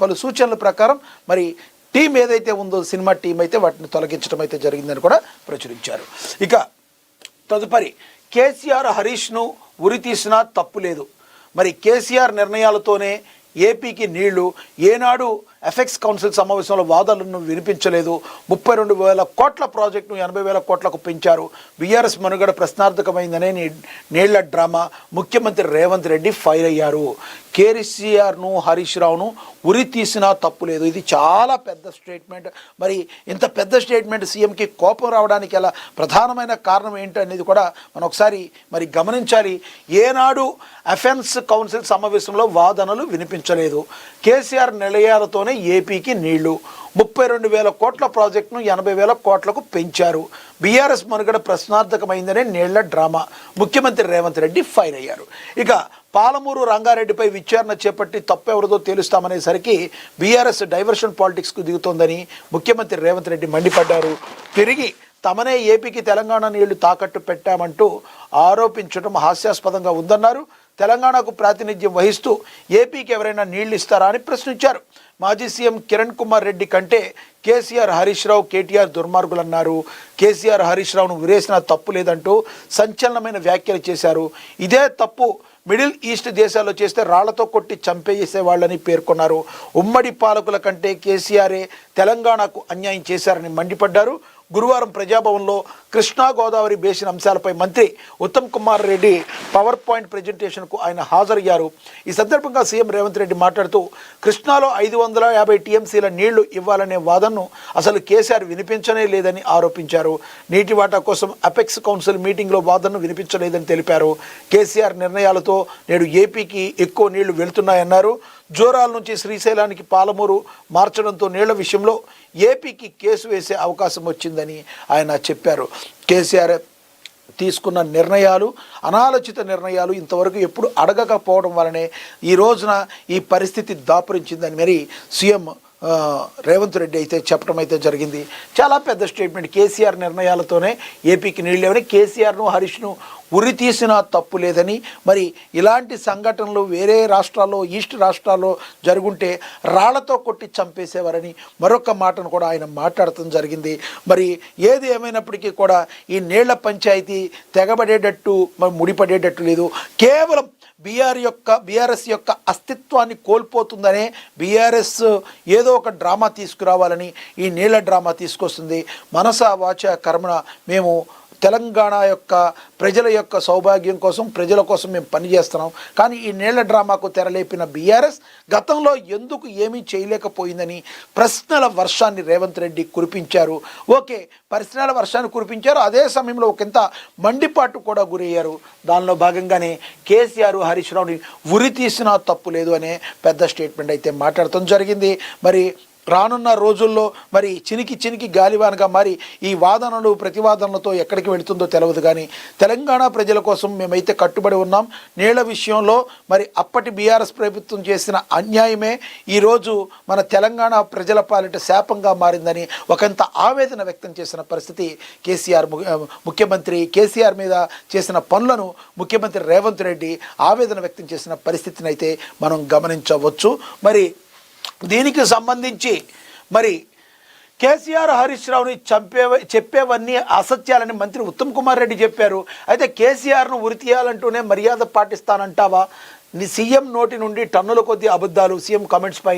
పలు సూచనల ప్రకారం మరి టీం ఏదైతే ఉందో సినిమా టీం అయితే వాటిని తొలగించడం అయితే జరిగిందని కూడా ప్రచురించారు. ఇక తదుపరి కేసీఆర్ హరీష్ను ఉరి తీసినా తప్పు లేదు. మరి కేసీఆర్ నిర్ణయాలతోనే ఏపీకి నీళ్లు. ఏనాడు ఎఫెక్స్ కౌన్సిల్ సమావేశంలో వాదనలను వినిపించలేదు. 32,000 కోట్ల ప్రాజెక్టును 80,000 కోట్లకు పెంచారు. బీఆర్ఎస్ మనుగడ ప్రశ్నార్థకమైందనే నీళ్ల డ్రామా. ముఖ్యమంత్రి రేవంత్ రెడ్డి ఫైర్ అయ్యారు. కేసీఆర్ను హరీష్ రావును ఉరి తీసినా తప్పు లేదు. ఇది చాలా పెద్ద స్టేట్మెంట్. మరి ఇంత పెద్ద స్టేట్మెంట్ సీఎంకి కోపం రావడానికి ఎలా ప్రధానమైన కారణం ఏంటనేది కూడా మనం ఒకసారి మరి గమనించాలి. ఏనాడు ఎఫెన్స్ కౌన్సిల్ సమావేశంలో వాదనలు వినిపించలేదు. కేసీఆర్ నిలయాలతోనే ఏపీకి నీళ్లు. 32,000 కోట్ల ప్రాజెక్టును 80,000 కోట్లకు పెంచారు. బీఆర్ఎస్ మనుగడ ప్రశ్నార్థకమైందనే నీళ్ల డ్రామా. ముఖ్యమంత్రి రేవంత్ రెడ్డి ఫైర్ అయ్యారు. ఇక పాలమూరు రంగారెడ్డిపై విచారణ చేపట్టి తప్పెవరిదో తేలుస్తామనేసరికి బీఆర్ఎస్ డైవర్షన్ పాలిటిక్స్కు దిగుతోందని ముఖ్యమంత్రి రేవంత్ రెడ్డి మండిపడ్డారు. తిరిగి తమనే ఏపీకి తెలంగాణ నీళ్లు తాకట్టు పెట్టామంటూ ఆరోపించడం హాస్యాస్పదంగా ఉందన్నారు. తెలంగాణకు ప్రాతినిధ్యం వహిస్తూ ఏపీకి ఎవరైనా నీళ్లు ఇస్తారా అని ప్రశ్నించారు. మాజీ సీఎం కిరణ్ కుమార్ రెడ్డి కంటే కేసీఆర్ హరీష్ రావు కేటీఆర్ దుర్మార్గులన్నారు. కేసీఆర్ హరీష్ రావును విరేసినా తప్పు లేదంటూ సంచలనమైన వ్యాఖ్యలు చేశారు. ఇదే తప్పు మిడిల్ ఈస్ట్ దేశాల్లో చేస్తే రాళ్లతో కొట్టి చంపేసేవాళ్ళని పేర్కొన్నారు. ఉమ్మడి పాలకుల కంటే కేసీఆరే తెలంగాణకు అన్యాయం చేశారని మండిపడ్డారు. గురువారం ప్రజాభవన్లో కృష్ణా గోదావరి బేసిన్ అంశాలపై మంత్రి ఉత్తమ్ కుమార్ రెడ్డి పవర్ పాయింట్ ప్రజెంటేషన్కు ఆయన హాజరయ్యారు. ఈ సందర్భంగా సీఎం రేవంత్ రెడ్డి మాట్లాడుతూ కృష్ణాలో 550 టీఎంసీల నీళ్లు ఇవ్వాలనే వాదనను అసలు కేసీఆర్ వినిపించనే లేదని ఆరోపించారు. నీటి వాటా కోసం అపెక్స్ కౌన్సిల్ మీటింగ్లో వాదనను వినిపించలేదని తెలిపారు. కేసీఆర్ నిర్ణయాలతో నేడు ఏపీకి ఎక్కువ నీళ్లు వెళ్తున్నాయన్నారు. జోరాల నుంచి శ్రీశైలానికి పాలమూరు మార్చడంతో నీళ్ల విషయంలో ఏపీకి కేసు వేసే అవకాశం వచ్చిందని ఆయన చెప్పారు. కేసీఆర్ తీసుకున్న నిర్ణయాలు అనాలోచిత నిర్ణయాలు ఇంతవరకు ఎప్పుడు అడగకపోవడం వలనే ఈ రోజున ఈ పరిస్థితి దాపురించిందని మరి సీఎం రేవంత్ రెడ్డి అయితే చెప్పడం అయితే జరిగింది. చాలా పెద్ద స్టేట్మెంట్. కేసీఆర్ నిర్ణయాలతోనే ఏపీకి నీళ్ళు లేవని, కేసీఆర్ను హరీష్ను ఉరి తీసినా తప్పు లేదని, మరి ఇలాంటి సంఘటనలు వేరే రాష్ట్రాల్లో ఈస్ట్ రాష్ట్రాల్లో జరుగుంటే రాళ్లతో కొట్టి చంపేసేవారని మరొక మాటను కూడా ఆయన మాట్లాడటం జరిగింది. మరి ఏది ఏమైనప్పటికీ కూడా ఈ నీళ్ల పంచాయతీ తెగబడేటట్టు ముడిపడేటట్టు లేదు. కేవలం బీఆర్ఎస్ యొక్క అస్తిత్వాన్ని కోల్పోతుందనే బీఆర్ఎస్ ఏదో ఒక డ్రామా తీసుకురావాలని ఈ నీళ్ల డ్రామా తీసుకొస్తుంది. మనస వాచ కర్మణ మేము తెలంగాణ యొక్క ప్రజల యొక్క సౌభాగ్యం కోసం ప్రజల కోసం మేము పనిచేస్తున్నాం. కానీ ఈ నీళ్ల డ్రామాకు తెరలేపిన బీఆర్ఎస్ గతంలో ఎందుకు ఏమీ చేయలేకపోయిందని ప్రశ్నల వర్షాన్ని రేవంత్ రెడ్డి కురిపించారు. ఓకే, ప్రశ్నల వర్షాన్ని కురిపించారు. అదే సమయంలో ఒకంత మండిపాటు కూడా గురయ్యారు. దానిలో భాగంగానే కేసీఆర్ హరీష్ రావుని ఉరి తీసినా తప్పు లేదు అనే పెద్ద స్టేట్మెంట్ అయితే మాట్లాడటం జరిగింది. మరి రానున్న రోజుల్లో మరి చినికి గాలివానగా మరి ఈ వాదనలు ప్రతివాదనలతో ఎక్కడికి వెళుతుందో తెలియదు. కానీ తెలంగాణ ప్రజల కోసం మేమైతే కట్టుబడి ఉన్నాం. నీళ్ల విషయంలో మరి అప్పటి బీఆర్ఎస్ ప్రభుత్వం చేసిన అన్యాయమే ఈరోజు మన తెలంగాణ ప్రజల పాలిట శాపంగా మారిందని ఒకంత ఆవేదన వ్యక్తం చేసిన పరిస్థితి ముఖ్యమంత్రి కేసీఆర్ మీద చేసిన పనులను ముఖ్యమంత్రి రేవంత్ రెడ్డి ఆవేదన వ్యక్తం చేసిన పరిస్థితిని అయితే మనం గమనించవచ్చు. మరి దీనికి సంబంధించి మరి కేసీఆర్ హరీష్ రావుని చెప్పేవన్నీ అసత్యాలని మంత్రి ఉత్తమ్ కుమార్ రెడ్డి చెప్పారు. అయితే కేసీఆర్ను ఉరి తీయాలంటూనే మర్యాద పాటిస్తానంటావా? నీ సీఎం నోటి నుండి టన్నుల కొద్ది అబద్ధాలు. సీఎం కామెంట్స్పై